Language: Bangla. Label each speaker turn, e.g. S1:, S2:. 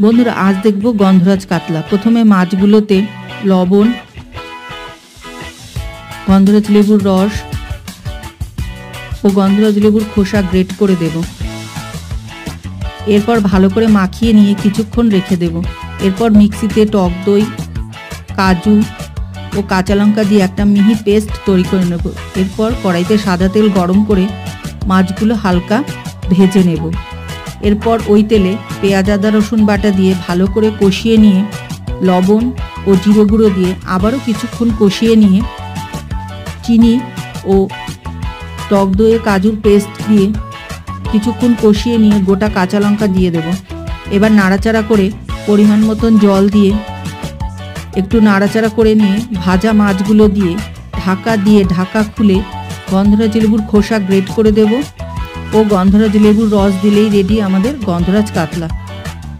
S1: বন্ধুরা আজ দেখব গন্ধরাজ কাতলা। প্রথমে মাছগুলোতে লবণ, গন্ধরাজ লেবুর রস ও গন্ধরাজ লেবুর খোসা গ্রেট করে দেব। এরপর ভালো করে মাখিয়ে নিয়ে কিছুক্ষণ রেখে দেব। এরপর মিক্সিতে টক দই, কাজু ও কাঁচা লঙ্কা দিয়ে একটা মিহি পেস্ট তৈরি করে নেব। এরপর কড়াইতে সাদা তেল গরম করে মাছগুলো হালকা ভেজে নেব। এরপর ওই তেলে পেঁয়াজ আদা রসুন বাটা দিয়ে ভালো করে কষিয়ে নিয়ে লবণ ও জিরে গুঁড়ো দিয়ে আবারও কিছুক্ষণ কষিয়ে নিয়ে চিনি ও টক দইয়ে কাজুর পেস্ট দিয়ে কিছুক্ষণ কষিয়ে নিয়ে গোটা কাঁচা লঙ্কা দিয়ে দেব। এবার নাড়াচাড়া করে পরিমাণ মতন জল দিয়ে একটু নাড়াচাড়া করে নিয়ে ভাজা মাছগুলো দিয়ে ঢাকা খুলে গন্ধরাজ লেবুর খোসা গ্রেট করে দেব ও গন্ধরাজ লেবুর রস দিলেই রেডি আমাদের গন্ধরাজ কাতলা।